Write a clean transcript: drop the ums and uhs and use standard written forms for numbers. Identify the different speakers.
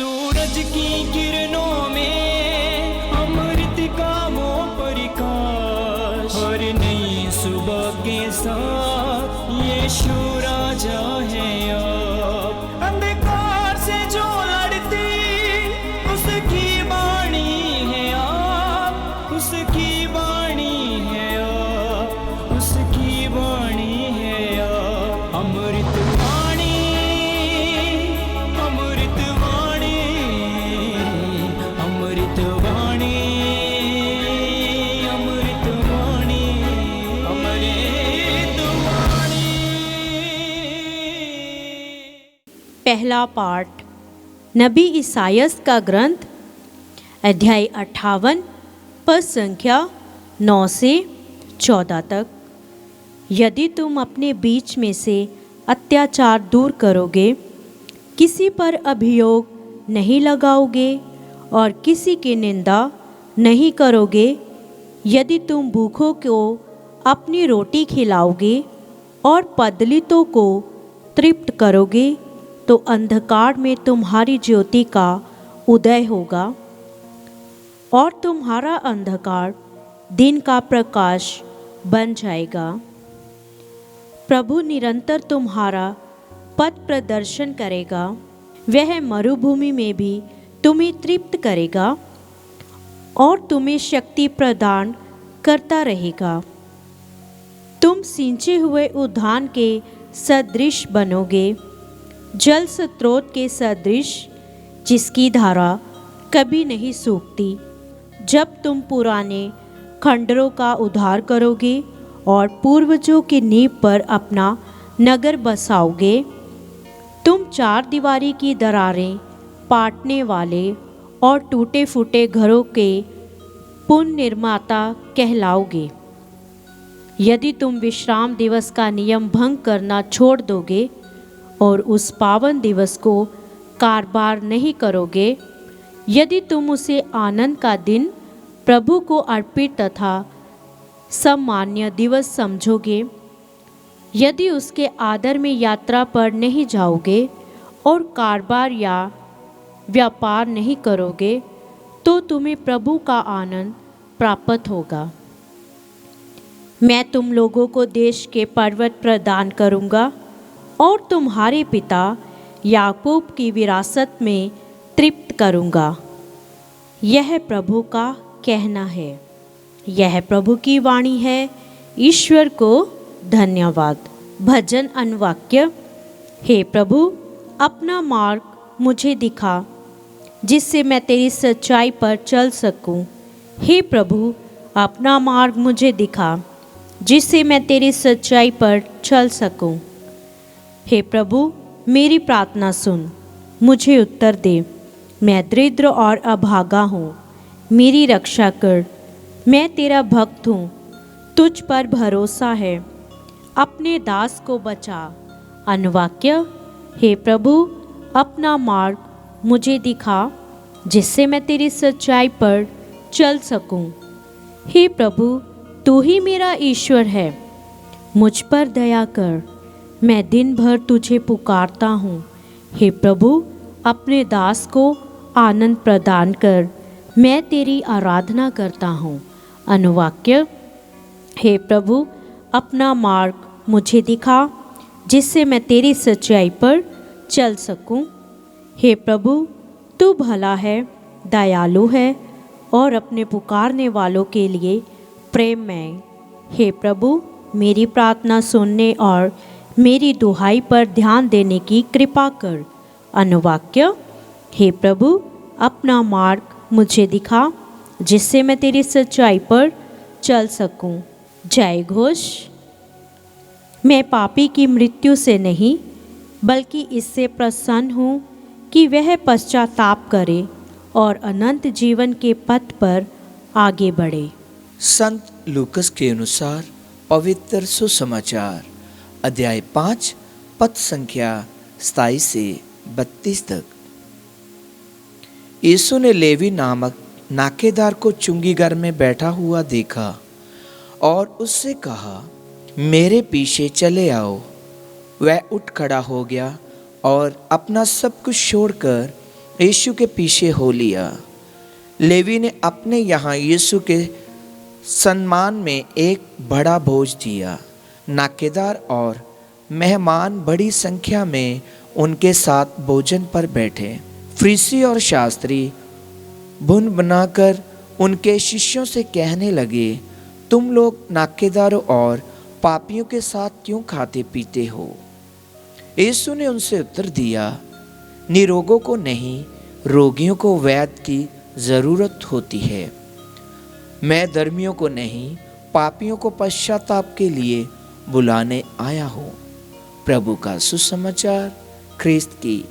Speaker 1: सूरज की किरणों में अमृत का वो प्रकाश, हर नई सुबह के साथ यीशु राजा है अब। अंधकार से जो लड़ती उसकी वाणी है आप, उसकी वाणी है आप, उसकी वाणी है आप। अमृत वाणी, अमृत वाणी, अमृत वाणी, अमृत वाणी, अमृत वाणी।
Speaker 2: पहला पाठ नबी ईसायास का ग्रंथ, अध्याय 58 पद संख्या 9 से 14 तक। यदि तुम अपने बीच में से अत्याचार दूर करोगे, किसी पर अभियोग नहीं लगाओगे और किसी की निंदा नहीं करोगे, यदि तुम भूखों को अपनी रोटी खिलाओगे और पदलितों को तृप्त करोगे, तो अंधकार में तुम्हारी ज्योति का उदय होगा और तुम्हारा अंधकार दिन का प्रकाश बन जाएगा। प्रभु निरंतर तुम्हारा पथ प्रदर्शन करेगा, वह मरुभूमि में भी तुम्हें तृप्त करेगा और तुम्हें शक्ति प्रदान करता रहेगा। तुम सिंचे हुए उद्यान के सदृश बनोगे, जल स्रोत के सदृश जिसकी धारा कभी नहीं सूखती। जब तुम पुराने खंडरों का उद्धार करोगे और पूर्वजों की नींव पर अपना नगर बसाओगे, तुम चार दीवारी की दरारें पाटने वाले और टूटे फूटे घरों के पुनर्निर्माता कहलाओगे। यदि तुम विश्राम दिवस का नियम भंग करना छोड़ दोगे और उस पावन दिवस को कारबार नहीं करोगे, यदि तुम उसे आनंद का दिन, प्रभु को अर्पित तथा सम्मान्य दिवस समझोगे, यदि उसके आदर में यात्रा पर नहीं जाओगे और कारबार या व्यापार नहीं करोगे, तो तुम्हें प्रभु का आनंद प्राप्त होगा। मैं तुम लोगों को देश के पर्वत प्रदान करूँगा और तुम्हारे पिता याकूब की विरासत में तृप्त करूँगा। यह प्रभु का कहना है। यह प्रभु की वाणी है। ईश्वर को धन्यवाद। भजन अनुवाक्य। हे प्रभु, अपना मार्ग मुझे दिखा, जिससे मैं तेरी सच्चाई पर चल सकूं। हे प्रभु, अपना मार्ग मुझे दिखा, जिससे मैं तेरी सच्चाई पर चल सकूं। हे प्रभु, मेरी प्रार्थना सुन, मुझे उत्तर दे। मैं दरिद्र और अभागा हूँ, मेरी रक्षा कर। मैं तेरा भक्त हूँ, तुझ पर भरोसा है। अपने दास को बचा। अनुवाक्य। हे प्रभु, अपना मार्ग मुझे दिखा, जिससे मैं तेरी सच्चाई पर चल सकूं। हे प्रभु, तू ही मेरा ईश्वर है, मुझ पर दया कर। मैं दिन भर तुझे पुकारता हूँ। हे प्रभु, अपने दास को आनंद प्रदान कर। मैं तेरी आराधना करता हूँ। अनुवाक्य। हे प्रभु, अपना मार्ग मुझे दिखा, जिससे मैं तेरी सच्चाई पर चल सकूं। हे प्रभु, तू भला है, दयालु है और अपने पुकारने वालों के लिए प्रेममय। हे प्रभु, मेरी प्रार्थना सुनने और मेरी दुहाई पर ध्यान देने की कृपा कर। अनुवाक्य। हे प्रभु, अपना मार्ग मुझे दिखा, जिससे मैं तेरी सच्चाई पर चल सकूं। जय घोष। मैं पापी की मृत्यु से नहीं, बल्कि इससे प्रसन्न हूँ कि वह पश्चाताप करे और अनंत जीवन के पथ पर आगे बढ़े।
Speaker 3: संत लूकस के अनुसार पवित्र सुसमाचार, अध्याय 5 पद संख्या 27 से 32 तक। यीशु ने लेवी नामक नाकेदार को चुंगी घर में बैठा हुआ देखा और उससे कहा, मेरे पीछे चले आओ। वह उठ खड़ा हो गया और अपना सब कुछ छोड़कर यीशु के पीछे हो लिया। लेवी ने अपने यहाँ यीशु के सम्मान में एक बड़ा भोज दिया। नाकेदार और मेहमान बड़ी संख्या में उनके साथ भोजन पर बैठे। फरीसी और शास्त्री भुन बनाकर उनके शिष्यों से कहने लगे, तुम लोग नाकेदारों और पापियों के साथ क्यों खाते पीते हो? यीशु ने उनसे उत्तर दिया, निरोगों को नहीं, रोगियों को वैद्य की ज़रूरत होती है। मैं धर्मियों को नहीं, पापियों को पश्चाताप के लिए बुलाने आया हूँ। प्रभु का सुसमाचार। ख्रिस्त की